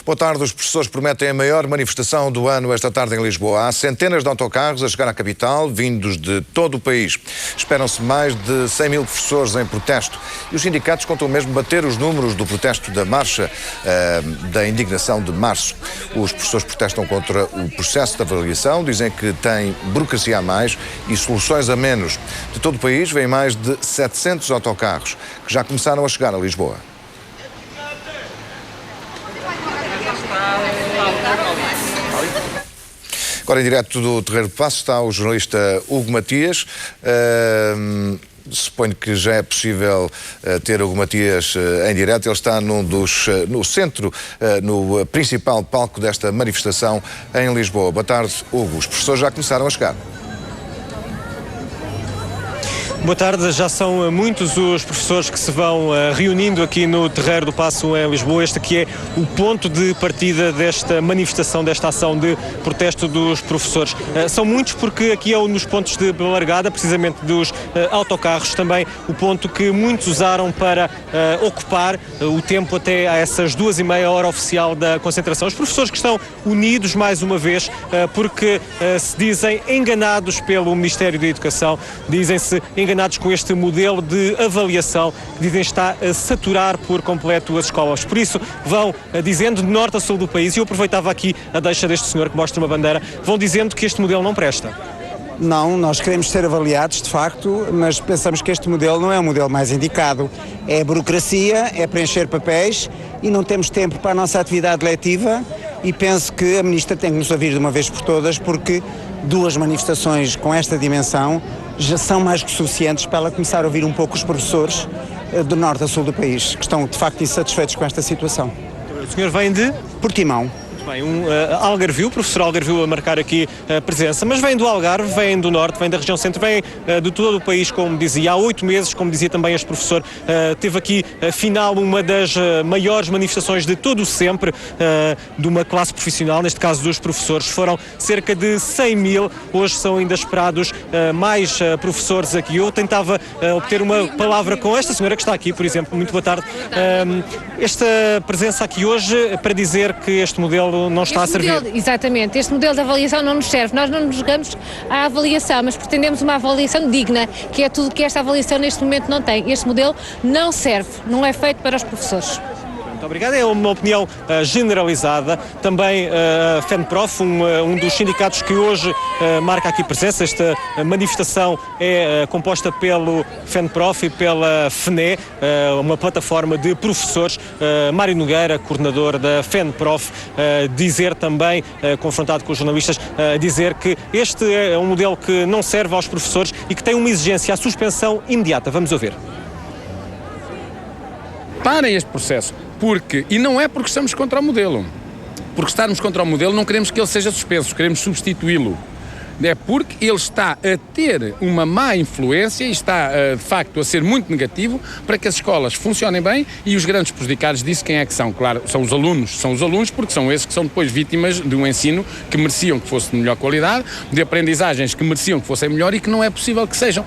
Boa tarde. Os professores prometem a maior manifestação do ano esta tarde em Lisboa. Há centenas de autocarros a chegar à capital, vindos de todo o país. Esperam-se mais de 100 mil professores em protesto. E os sindicatos contam mesmo bater os números do protesto da marcha da indignação de março. Os professores protestam contra o processo de avaliação, dizem que tem burocracia a mais e soluções a menos. De todo o país vêm mais de 700 autocarros que já começaram a chegar a Lisboa. Agora, em direto do Terreiro do Paço, está o jornalista Hugo Matias. Suponho que já é possível ter Hugo Matias em direto. Ele está no centro, no principal palco desta manifestação em Lisboa. Boa tarde, Hugo. Os professores já começaram a chegar. Boa tarde, já são muitos os professores que se vão reunindo aqui no Terreiro do Paço em Lisboa. Este que é o ponto de partida desta manifestação, desta ação de protesto dos professores. São muitos porque aqui é um dos pontos de largada, precisamente dos autocarros, também o ponto que muitos usaram para ocupar o tempo até a essas 2h30 hora oficial da concentração. Os professores que estão unidos mais uma vez porque se dizem enganados pelo Ministério da Educação, dizem-se enganados com este modelo de avaliação que dizem está a saturar por completo as escolas. Por isso vão dizendo de norte a sul do país, e eu aproveitava aqui a deixa deste senhor que mostra uma bandeira, vão dizendo que este modelo não presta. Não, nós queremos ser avaliados, de facto, mas pensamos que este modelo não é o modelo mais indicado. É burocracia, é preencher papéis e não temos tempo para a nossa atividade letiva, e penso que a Ministra tem que nos ouvir de uma vez por todas, porque 2 manifestações com esta dimensão já são mais que suficientes para ela começar a ouvir um pouco os professores do norte a sul do país, que estão de facto insatisfeitos com esta situação. O senhor vem de? Portimão. Bem, Algarvio, o professor Algarvio a marcar aqui a presença, mas vem do Algarve, vem do Norte, vem da região centro, vem de todo o país, como dizia. Há 8 meses, como dizia também este professor, teve aqui, afinal, uma das maiores manifestações de todo o sempre de uma classe profissional, neste caso dos professores. Foram cerca de 100 mil, hoje são ainda esperados mais professores aqui. Eu tentava obter uma palavra com esta senhora que está aqui, por exemplo. Muito boa tarde. Esta presença aqui hoje para dizer que este modelo não está a servir. Exatamente, este modelo de avaliação não nos serve. Nós não nos jogamos à avaliação, mas pretendemos uma avaliação digna, que é tudo que esta avaliação neste momento não tem. Este modelo não serve, não é feito para os professores. Muito obrigado. É uma opinião generalizada. Também a FENPROF, um dos sindicatos que hoje marca aqui presença. Esta manifestação é composta pelo FENPROF e pela FNE, uma plataforma de professores. Mário Nogueira, coordenador da FENPROF, dizer também, confrontado com os jornalistas, dizer que este é um modelo que não serve aos professores e que tem uma exigência, a suspensão imediata. Vamos ouvir. Parem este processo. E não é porque estamos contra o modelo. Porque estarmos contra o modelo não queremos que ele seja suspenso, queremos substituí-lo. É porque ele está a ter uma má influência e está, de facto, a ser muito negativo para que as escolas funcionem bem, e os grandes prejudicados disso quem é que são? Claro, são os alunos, porque são esses que são depois vítimas de um ensino que mereciam que fosse de melhor qualidade, de aprendizagens que mereciam que fossem melhor e que não é possível que sejam.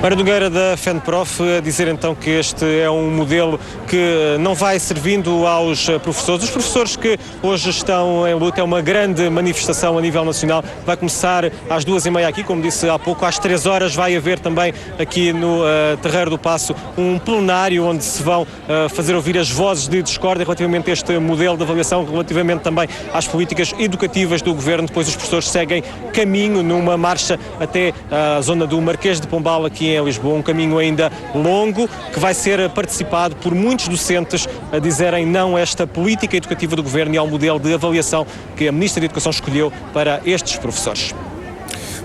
Mário Nogueira da FENPROF a dizer então que este é um modelo que não vai servindo aos professores. Os professores que hoje estão em luta, é uma grande manifestação a nível nacional, vai começar às 2h30 aqui, como disse há pouco, às 3 horas vai haver também aqui no Terreiro do Paço um plenário onde se vão fazer ouvir as vozes de discórdia relativamente a este modelo de avaliação, relativamente também às políticas educativas do Governo. Depois os professores seguem caminho numa marcha até a zona do Marquês de Pombal aqui em Lisboa, um caminho ainda longo que vai ser participado por muitos docentes a dizerem não a esta política educativa do Governo e ao modelo de avaliação que a Ministra da Educação escolheu para estes professores.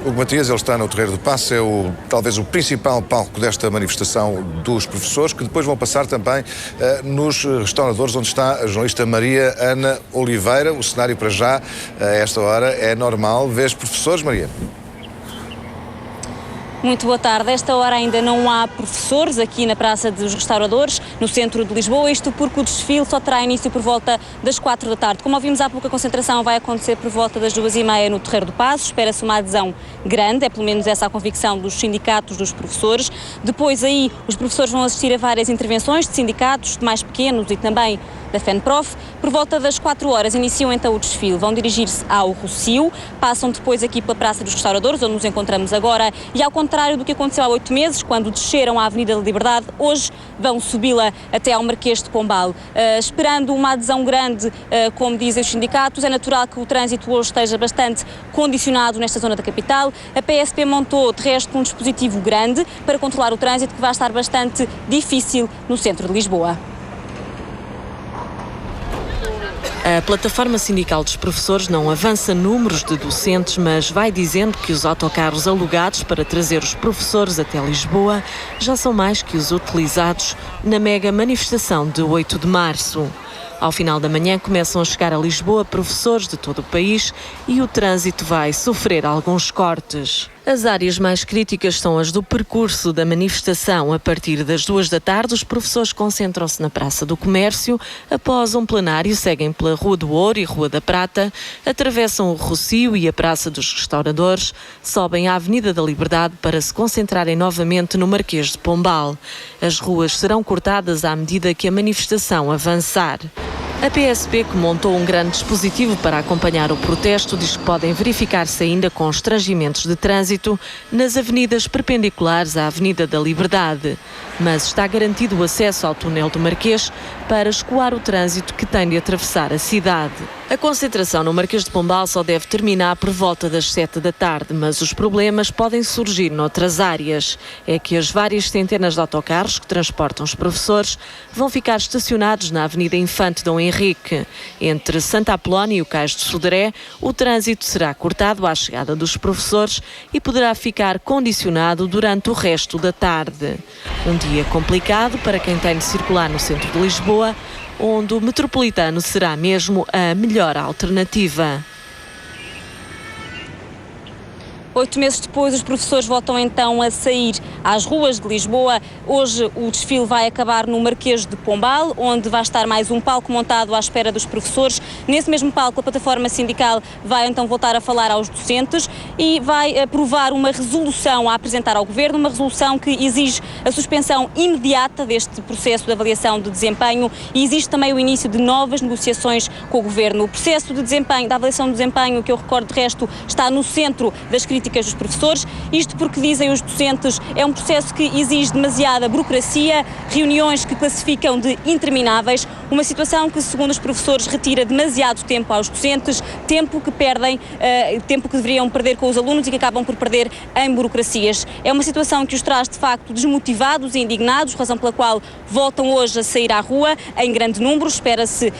Hugo Matias, ele está no Terreiro do Paço, é talvez o principal palco desta manifestação dos professores, que depois vão passar também nos restauradores, onde está a jornalista Maria Ana Oliveira. O cenário para já, a esta hora, é normal. Vês professores, Maria? Muito boa tarde. A esta hora ainda não há professores aqui na Praça dos Restauradores, no centro de Lisboa, isto porque o desfile só terá início por volta das 4 da tarde. Como ouvimos há pouco, a concentração vai acontecer por volta das 2h30 no Terreiro do Paço. Espera-se uma adesão grande, é pelo menos essa a convicção dos sindicatos dos professores. Depois aí os professores vão assistir a várias intervenções de sindicatos, de mais pequenos e também da FENPROF. Por volta das 4 horas iniciam então o desfile, vão dirigir-se ao Rossio, passam depois aqui pela Praça dos Restauradores, onde nos encontramos agora, e ao contrário do que aconteceu há 8 meses, quando desceram a Avenida da Liberdade, hoje vão subi-la até ao Marquês de Pombal. Esperando uma adesão grande, como dizem os sindicatos, é natural que o trânsito hoje esteja bastante condicionado nesta zona da capital. A PSP montou, de resto, um dispositivo grande para controlar o trânsito que vai estar bastante difícil no centro de Lisboa. A plataforma sindical dos professores não avança números de docentes, mas vai dizendo que os autocarros alugados para trazer os professores até Lisboa já são mais que os utilizados na mega manifestação de 8 de março. Ao final da manhã começam a chegar a Lisboa professores de todo o país e o trânsito vai sofrer alguns cortes. As áreas mais críticas são as do percurso da manifestação. A partir das 2 da tarde, os professores concentram-se na Praça do Comércio. Após um plenário, seguem pela Rua do Ouro e Rua da Prata, atravessam o Rossio e a Praça dos Restauradores, sobem a Avenida da Liberdade para se concentrarem novamente no Marquês de Pombal. As ruas serão cortadas à medida que a manifestação avançar. A PSP, que montou um grande dispositivo para acompanhar o protesto, diz que podem verificar-se ainda constrangimentos de trânsito nas avenidas perpendiculares à Avenida da Liberdade, mas está garantido o acesso ao túnel do Marquês para escoar o trânsito que tem de atravessar a cidade. A concentração no Marquês de Pombal só deve terminar por volta das 7 da tarde, mas os problemas podem surgir noutras áreas. É que as várias centenas de autocarros que transportam os professores vão ficar estacionados na Avenida Infante Dom Henrique. Entre Santa Apolónia e o Cais de Sodré, o trânsito será cortado à chegada dos professores e poderá ficar condicionado durante o resto da tarde. Um dia complicado para quem tem de circular no centro de Lisboa, onde o metropolitano será mesmo a melhor alternativa. 8 meses depois, os professores voltam então a sair às ruas de Lisboa. Hoje o desfile vai acabar no Marquês de Pombal, onde vai estar mais um palco montado à espera dos professores. Nesse mesmo palco, a plataforma sindical vai então voltar a falar aos docentes e vai aprovar uma resolução a apresentar ao Governo, uma resolução que exige a suspensão imediata deste processo de avaliação de desempenho e exige também o início de novas negociações com o Governo. O processo de desempenho, da avaliação de desempenho, que eu recordo de resto, está no centro das críticas dos professores, isto porque, dizem os docentes, é um processo que exige demasiada burocracia, reuniões que classificam de intermináveis, uma situação que, segundo os professores, retira demasiado tempo aos docentes, tempo que perdem, tempo que deveriam perder com os alunos e que acabam por perder em burocracias. É uma situação que os traz, de facto, desmotivados e indignados, razão pela qual voltam hoje a sair à rua em grande número. Espera-se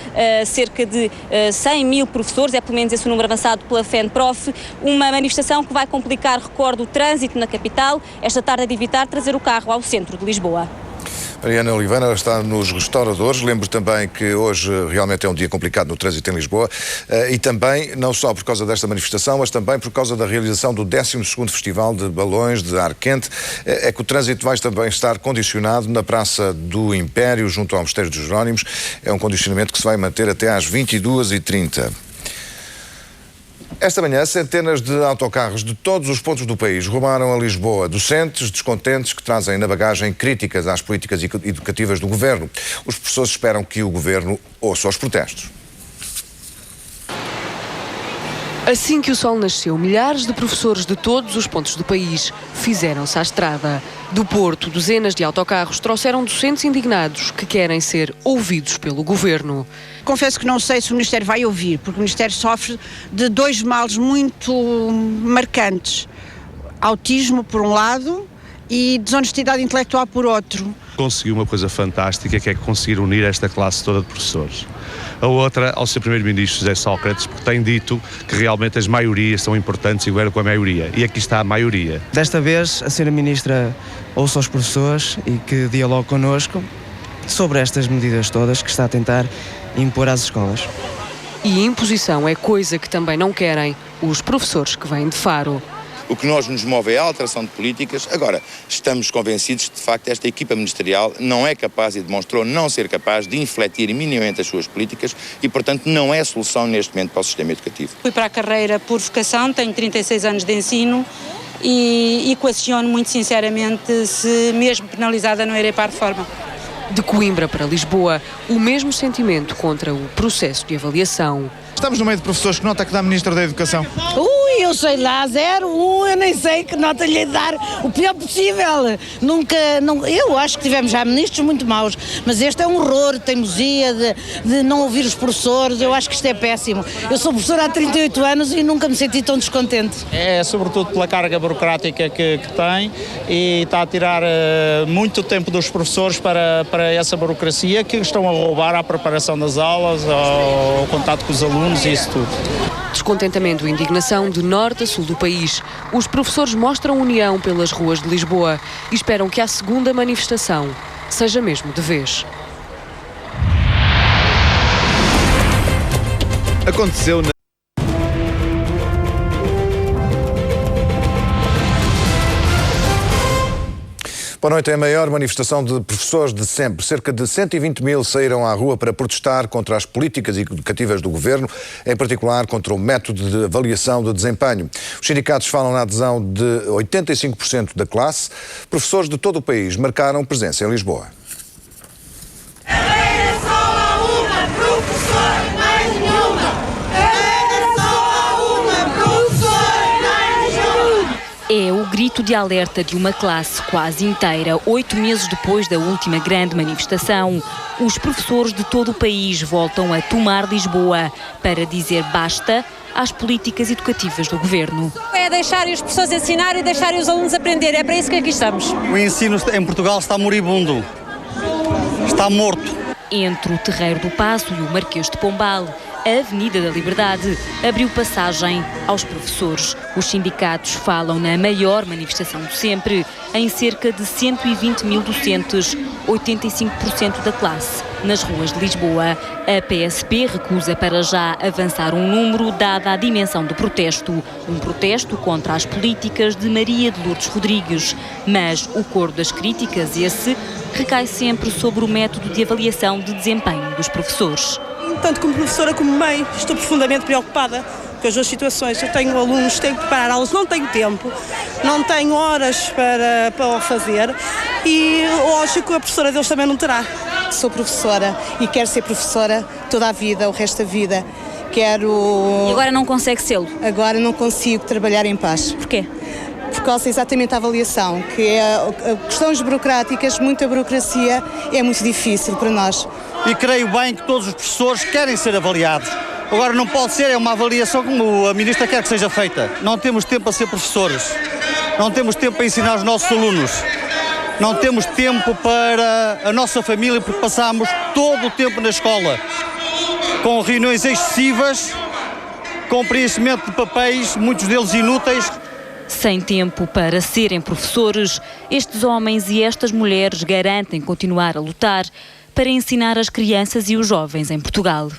cerca de 100 mil professores, é pelo menos esse o número avançado pela FENPROF, uma manifestação que vai complicar, recordo, o trânsito na capital. Esta tarde é de evitar trazer o carro ao centro de Lisboa. Mariana Oliveira está nos restauradores. Lembro também que hoje realmente é um dia complicado no trânsito em Lisboa e também, não só por causa desta manifestação, mas também por causa da realização do 12º Festival de Balões de Ar Quente, é que o trânsito vai também estar condicionado na Praça do Império, junto ao Mosteiro dos Jerónimos. É um condicionamento que se vai manter até às 22h30. Esta manhã, centenas de autocarros de todos os pontos do país rumaram a Lisboa, docentes descontentes que trazem na bagagem críticas às políticas educativas do Governo. Os professores esperam que o Governo ouça os protestos. Assim que o sol nasceu, milhares de professores de todos os pontos do país fizeram-se à estrada. Do Porto, dezenas de autocarros trouxeram docentes indignados que querem ser ouvidos pelo Governo. Confesso que não sei se o Ministério vai ouvir, porque o Ministério sofre de dois males muito marcantes. Autismo, por um lado, e desonestidade intelectual, por outro. Conseguiu uma coisa fantástica, que é conseguir unir esta classe toda de professores. A outra, ao Sr. Primeiro-Ministro José Sócrates, porque tem dito que realmente as maiorias são importantes e governa com a maioria. E aqui está a maioria. Desta vez, a Sra. Ministra ouça os professores e que dialogue connosco sobre estas medidas todas que está a tentar impor às escolas. E imposição é coisa que também não querem os professores que vêm de Faro. O que nos move é a alteração de políticas. Agora, estamos convencidos que, de facto, esta equipa ministerial não é capaz e demonstrou não ser capaz de infletir minimamente as suas políticas e, portanto, não é solução neste momento para o sistema educativo. Fui para a carreira por vocação, tenho 36 anos de ensino e equaciono muito sinceramente se, mesmo penalizada, não irei para a reforma. De Coimbra para Lisboa, o mesmo sentimento contra o processo de avaliação. Estamos no meio de professores, que nota que dá a Ministra da Educação? Eu sei lá, 0, 1, eu nem sei que nota lhe dar, o pior possível. Eu acho que tivemos já ministros muito maus, mas este é um horror, teimosia de não ouvir os professores, eu acho que isto é péssimo. Eu sou professora há 38 anos e nunca me senti tão descontente. É sobretudo pela carga burocrática que tem e está a tirar muito tempo dos professores para essa burocracia que estão a roubar à preparação das aulas, ao contato com os alunos e isso tudo. Descontentamento e indignação de norte a sul do país. Os professores mostram união pelas ruas de Lisboa e esperam que a segunda manifestação seja mesmo de vez. Aconteceu na... Boa noite. É a maior manifestação de professores de sempre. Cerca de 120 mil saíram à rua para protestar contra as políticas educativas do governo, em particular contra o método de avaliação de desempenho. Os sindicatos falam na adesão de 85% da classe. Professores de todo o país marcaram presença em Lisboa. É o grito de alerta de uma classe quase inteira. 8 meses depois da última grande manifestação, os professores de todo o país voltam a tomar Lisboa para dizer basta às políticas educativas do governo. É deixarem os professores ensinar e deixarem os alunos aprender. É para isso que aqui estamos. O ensino em Portugal está moribundo. Está morto. Entre o Terreiro do Paço e o Marquês de Pombal, a Avenida da Liberdade abriu passagem aos professores. Os sindicatos falam na maior manifestação de sempre, em cerca de 120 mil docentes, 85% da classe. Nas ruas de Lisboa, a PSP recusa para já avançar um número dada a dimensão do protesto. Um protesto contra as políticas de Maria de Lourdes Rodrigues. Mas o coro das críticas, esse, recai sempre sobre o método de avaliação de desempenho dos professores. Tanto como professora como mãe, estou profundamente preocupada com as duas situações. Eu tenho alunos, tenho que preparar aulas, não tenho tempo, não tenho horas para o fazer e lógico que a professora deles também não terá. Sou professora e quero ser professora toda a vida, o resto da vida. Quero... E agora não consegue sê-lo? Agora não consigo trabalhar em paz. Porquê? Por causa exatamente da avaliação, que é questões burocráticas, muita burocracia, é muito difícil para nós. E creio bem que todos os professores querem ser avaliados. Agora não pode ser, é uma avaliação como a Ministra quer que seja feita. Não temos tempo para ser professores, não temos tempo para ensinar os nossos alunos, não temos tempo para a nossa família porque passamos todo o tempo na escola, com reuniões excessivas, com preenchimento de papéis, muitos deles inúteis. Sem tempo para serem professores, estes homens e estas mulheres garantem continuar a lutar para ensinar as crianças e os jovens em Portugal.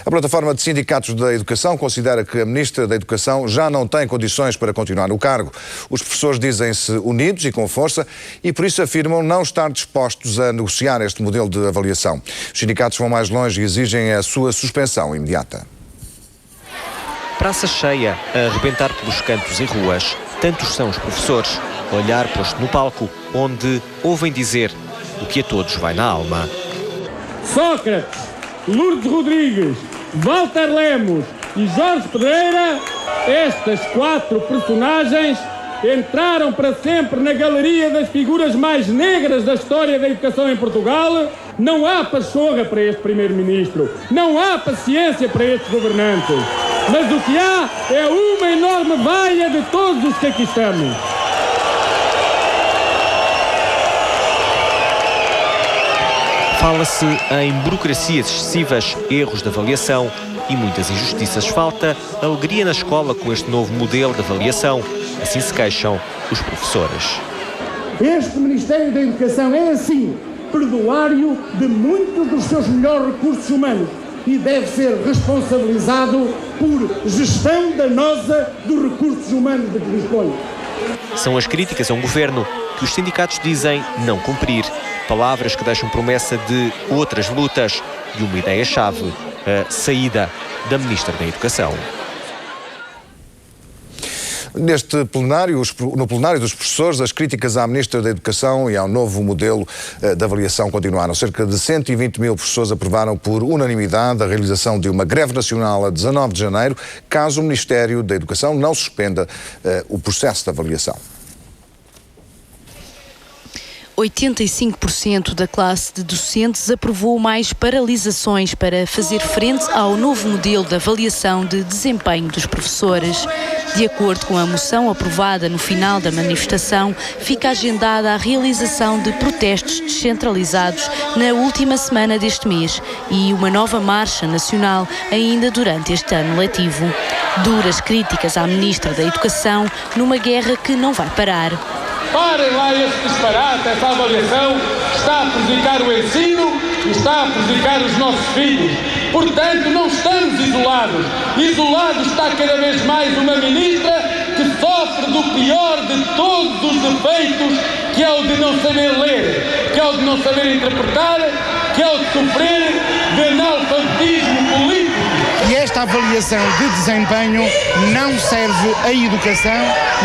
A plataforma de sindicatos da educação considera que a Ministra da Educação já não tem condições para continuar no cargo. Os professores dizem-se unidos e com força e por isso afirmam não estar dispostos a negociar este modelo de avaliação. Os sindicatos vão mais longe e exigem a sua suspensão imediata. Praça cheia, a arrebentar pelos cantos e ruas. Tantos são os professores, olhar posto no palco, onde ouvem dizer o que a todos vai na alma. Sócrates, Lourdes Rodrigues, Walter Lemos e Jorge Pedreira, estas 4 personagens entraram para sempre na galeria das figuras mais negras da história da educação em Portugal. Não há pachorra para este primeiro-ministro, não há paciência para estes governantes, mas o que há é uma enorme vaia de todos os que aqui estamos. Fala-se em burocracias excessivas, erros de avaliação e muitas injustiças. Falta alegria na escola com este novo modelo de avaliação. Assim se queixam os professores. Este Ministério da Educação é, assim, perduário de muitos dos seus melhores recursos humanos. e deve ser responsabilizado por gestão danosa dos recursos humanos de que dispõe. São as críticas a um governo que os sindicatos dizem não cumprir. Palavras que deixam promessa de outras lutas e uma ideia-chave, a saída da Ministra da Educação. No plenário dos professores, as críticas à Ministra da Educação e ao novo modelo de avaliação continuaram. Cerca de 120 mil professores aprovaram por unanimidade a realização de uma greve nacional a 19 de janeiro, caso o Ministério da Educação não suspenda o processo de avaliação. 85% da classe de docentes aprovou mais paralisações para fazer frente ao novo modelo de avaliação de desempenho dos professores. De acordo com a moção aprovada no final da manifestação, fica agendada a realização de protestos descentralizados na última semana deste mês e uma nova marcha nacional ainda durante este ano letivo. Duras críticas à Ministra da Educação numa guerra que não vai parar. Parem lá esse disparate, essa avaliação está a prejudicar o ensino e está a prejudicar os nossos filhos. Portanto, não estamos isolados. Isolado está cada vez mais uma ministra que sofre do pior de todos os defeitos, que é o de não saber ler, que é o de não saber interpretar, que é o de sofrer de analfabetismo político. E esta avaliação de desempenho não serve à educação,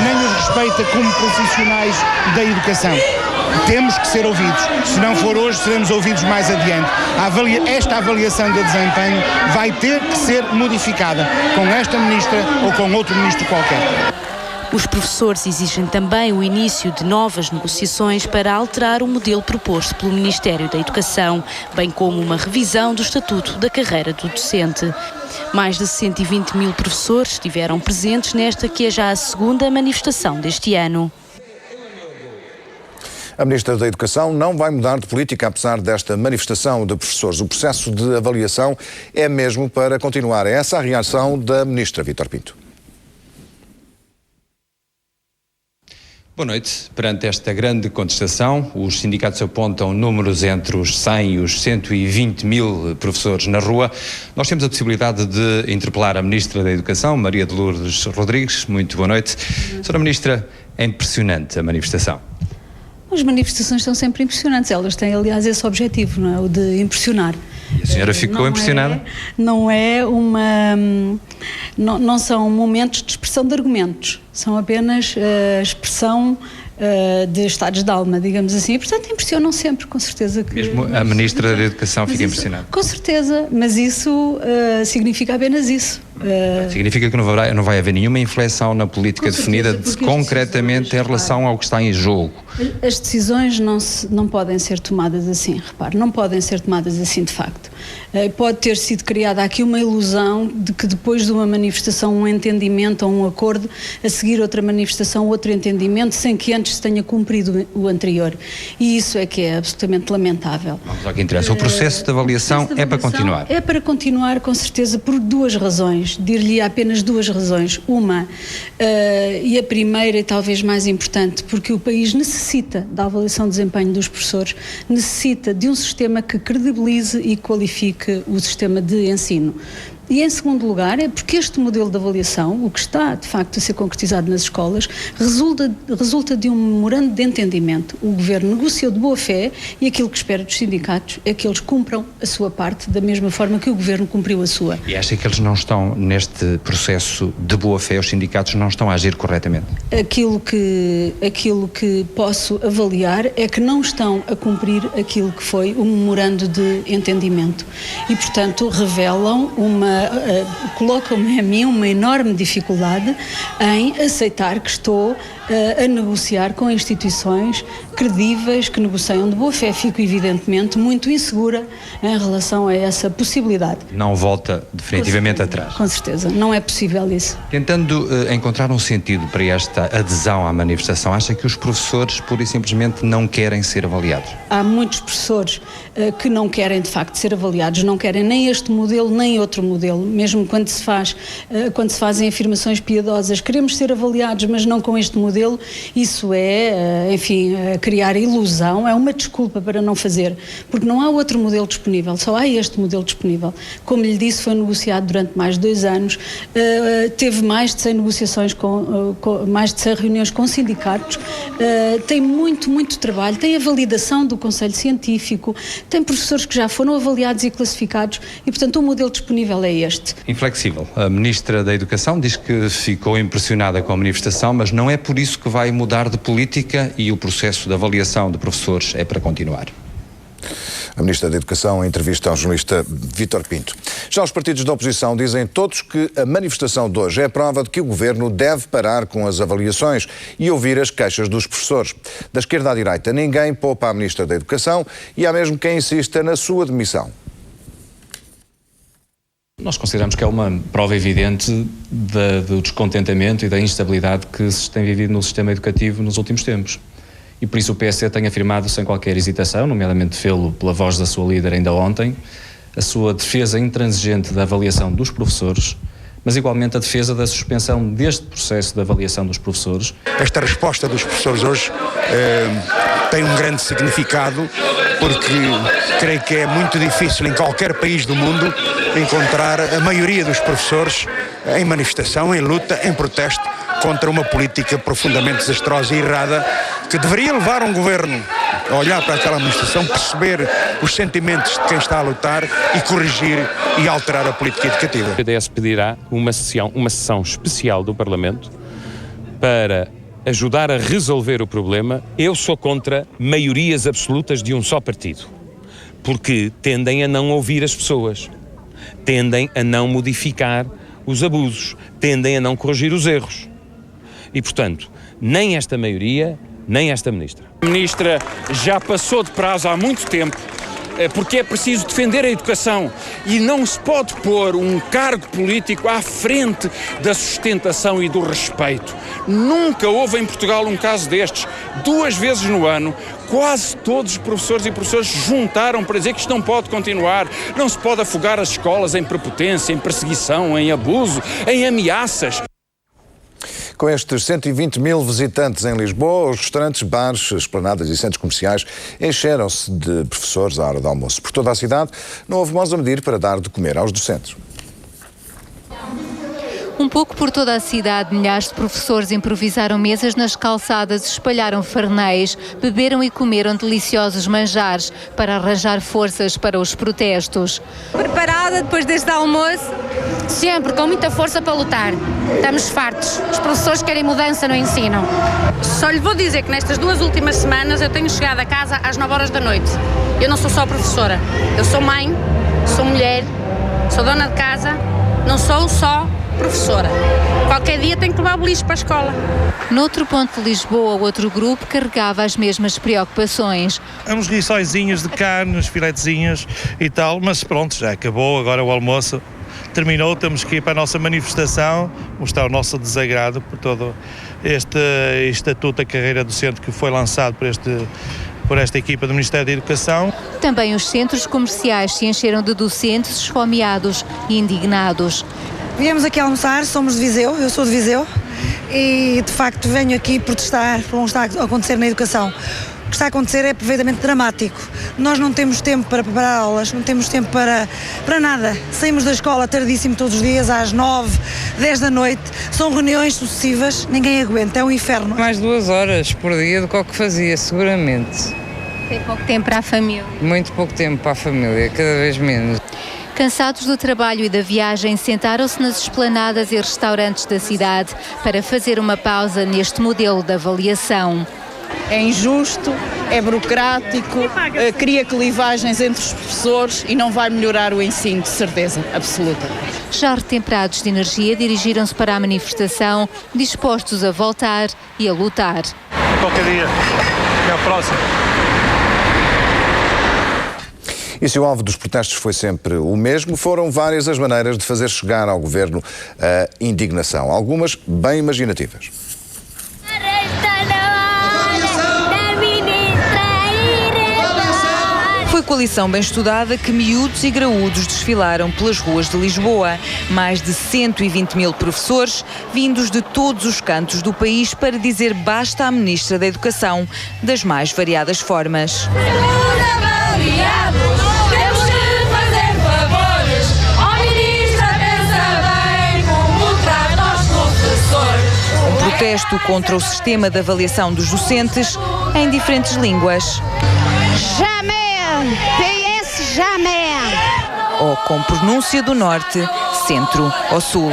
nem os respeita como profissionais da educação. Temos que ser ouvidos. Se não for hoje, seremos ouvidos mais adiante. Esta avaliação de desempenho vai ter que ser modificada com esta ministra ou com outro ministro qualquer. Os professores exigem também o início de novas negociações para alterar o modelo proposto pelo Ministério da Educação, bem como uma revisão do estatuto da carreira do docente. Mais de 120 mil professores estiveram presentes nesta que é já a segunda manifestação deste ano. A Ministra da Educação não vai mudar de política apesar desta manifestação de professores. O processo de avaliação é mesmo para continuar. É essa a reação da Ministra Vítor Pinto. Boa noite. Perante esta grande contestação, os sindicatos apontam números entre os 100 e os 120 mil professores na rua. Nós temos a possibilidade de interpelar a Ministra da Educação, Maria de Lourdes Rodrigues. Muito boa noite. Senhora Ministra, é impressionante a manifestação. As manifestações são sempre impressionantes. Elas têm, aliás, esse objetivo, não é? O de impressionar. E a senhora ficou impressionada? Não são momentos de expressão de argumentos, são apenas expressão de estados de alma, digamos assim. E, portanto, impressionam sempre, com certeza. Que mesmo a Ministra da Educação fica impressionada? Com certeza, mas isso significa apenas isso. Significa que não vai haver nenhuma inflexão na política definida concretamente em relação ao que está em jogo. As decisões não podem ser tomadas assim, repare, não podem ser tomadas assim de facto. Pode ter sido criada aqui uma ilusão de que depois de uma manifestação, um entendimento ou um acordo, a seguir outra manifestação, outro entendimento, sem que antes se tenha cumprido o anterior. E isso é que é absolutamente lamentável. Vamos ao que interessa. O processo de avaliação é para continuar? É para continuar, com certeza, por duas razões. Dir-lhe apenas duas razões. Uma, e a primeira e talvez mais importante, porque o país necessita da avaliação de desempenho dos professores, necessita de um sistema que credibilize e qualifique o sistema de ensino. E, em segundo lugar, é porque este modelo de avaliação, o que está, de facto, a ser concretizado nas escolas, resulta de um memorando de entendimento. O Governo negociou de boa fé e aquilo que espera dos sindicatos é que eles cumpram a sua parte da mesma forma que o Governo cumpriu a sua. E acha que eles não estão, neste processo de boa fé, os sindicatos não estão a agir corretamente? Aquilo que posso avaliar é que não estão a cumprir aquilo que foi o memorando de entendimento. E, portanto, revelam colocam-me a mim uma enorme dificuldade em aceitar que estou a negociar com instituições credíveis que negociam de boa fé. Fico evidentemente muito insegura em relação a essa possibilidade. Não volta definitivamente atrás? Com certeza, não é possível isso. Tentando encontrar um sentido para esta adesão à manifestação, acha que os professores pura e simplesmente não querem ser avaliados? Há muitos professores que não querem de facto ser avaliados, não querem nem este modelo nem outro modelo, mesmo quando se fazem afirmações piedosas, queremos ser avaliados mas não com este modelo modelo, isso é, enfim, criar ilusão, é uma desculpa para não fazer, porque não há outro modelo disponível, só há este modelo disponível. Como lhe disse, foi negociado durante mais de 2 anos, teve mais de 100 negociações, mais de 100 reuniões com sindicatos, tem muito trabalho, tem a validação do Conselho Científico, tem professores que já foram avaliados e classificados e, portanto, o modelo disponível é este. Inflexível. A Ministra da Educação diz que ficou impressionada com a manifestação, mas não é por isso que vai mudar de política e o processo de avaliação de professores é para continuar. A Ministra da Educação, em entrevista ao jornalista Vítor Pinto. Já os partidos da oposição dizem todos que a manifestação de hoje é prova de que o Governo deve parar com as avaliações e ouvir as queixas dos professores. Da esquerda à direita, ninguém poupa a Ministra da Educação e há mesmo quem insista na sua demissão. Nós consideramos que é uma prova evidente do descontentamento e da instabilidade que se tem vivido no sistema educativo nos últimos tempos. E por isso o PSD tem afirmado sem qualquer hesitação, nomeadamente fê-lo pela voz da sua líder ainda ontem, a sua defesa intransigente da avaliação dos professores, mas igualmente a defesa da suspensão deste processo de avaliação dos professores. Esta resposta dos professores hoje tem um grande significado, porque creio que é muito difícil em qualquer país do mundo encontrar a maioria dos professores em manifestação, em luta, em protesto contra uma política profundamente desastrosa e errada que deveria levar um governo a olhar para aquela manifestação, perceber os sentimentos de quem está a lutar e corrigir e alterar a política educativa. O PDS pedirá uma sessão especial do Parlamento para ajudar a resolver o problema. Eu sou contra maiorias absolutas de um só partido, porque tendem a não ouvir as pessoas, tendem a não modificar os abusos, tendem a não corrigir os erros. E, portanto, nem esta maioria, nem esta ministra. A ministra já passou de prazo há muito tempo, porque é preciso defender a educação e não se pode pôr um cargo político à frente da sustentação e do respeito. Nunca houve em Portugal um caso destes. 2 vezes no ano, quase todos os professores e professoras se juntaram para dizer que isto não pode continuar. Não se pode afogar as escolas em prepotência, em perseguição, em abuso, em ameaças. Com estes 120 mil visitantes em Lisboa, os restaurantes, bares, esplanadas e centros comerciais encheram-se de professores à hora do almoço. Por toda a cidade, não houve mãos a medir para dar de comer aos docentes. Um pouco por toda a cidade, milhares de professores improvisaram mesas nas calçadas, espalharam farnéis, beberam e comeram deliciosos manjares para arranjar forças para os protestos. Preparada depois deste almoço? Sempre, com muita força para lutar. Estamos fartos. Os professores querem mudança no ensino. Só lhe vou dizer que nestas 2 últimas semanas eu tenho chegado a casa às 9 horas da noite. Eu não sou só professora. Eu sou mãe, sou mulher, sou dona de casa, não sou só professora. Qualquer dia tenho que levar o lixo para a escola. Noutro ponto de Lisboa, outro grupo carregava as mesmas preocupações. Uns rissóizinhos de carne, uns filetezinhos e tal, mas pronto, já acabou, agora o almoço terminou, temos que ir para a nossa manifestação, mostrar o nosso desagrado por todo este Estatuto da Carreira Docente que foi lançado por esta equipa do Ministério da Educação. Também os centros comerciais se encheram de docentes esfomeados e indignados. Viemos aqui almoçar, somos de Viseu, eu sou de Viseu e de facto venho aqui protestar por o que está a acontecer na educação. O que está a acontecer é perfeitamente dramático. Nós não temos tempo para preparar aulas, não temos tempo para nada. Saímos da escola tardíssimo todos os dias, às 9, 10 da noite. São reuniões sucessivas, ninguém aguenta, é um inferno. Mais 2 horas por dia do que o que fazia, seguramente. Tem pouco tempo para a família? Muito pouco tempo para a família, cada vez menos. Cansados do trabalho e da viagem, sentaram-se nas esplanadas e restaurantes da cidade para fazer uma pausa neste modelo de avaliação. É injusto, é burocrático, cria clivagens entre os professores e não vai melhorar o ensino, de certeza absoluta. Já retemperados de energia, dirigiram-se para a manifestação, dispostos a voltar e a lutar. Qualquer dia. Até à próxima. E se o alvo dos protestos foi sempre o mesmo, foram várias as maneiras de fazer chegar ao Governo a indignação, algumas bem imaginativas. Foi coalição bem estudada que miúdos e graúdos desfilaram pelas ruas de Lisboa. Mais de 120 mil professores, vindos de todos os cantos do país para dizer basta à Ministra da Educação, das mais variadas formas. Protesto contra o sistema de avaliação dos docentes em diferentes línguas. Jamais! PS jamais! Ou com pronúncia do norte, centro ou sul.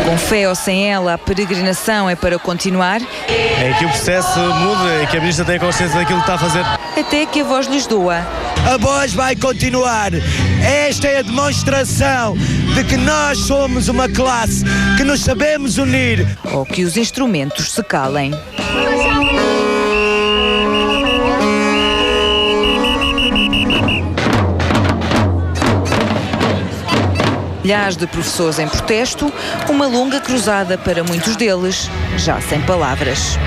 Com fé ou sem ela, a peregrinação é para continuar. Em que o processo mude, em que a Ministra tenha consciência daquilo que está a fazer. Até que a voz lhes doa. A voz vai continuar. Esta é a demonstração de que nós somos uma classe que nos sabemos unir. Ou que os instrumentos se calem. Milhares de professores em protesto, uma longa cruzada para muitos deles, já sem palavras.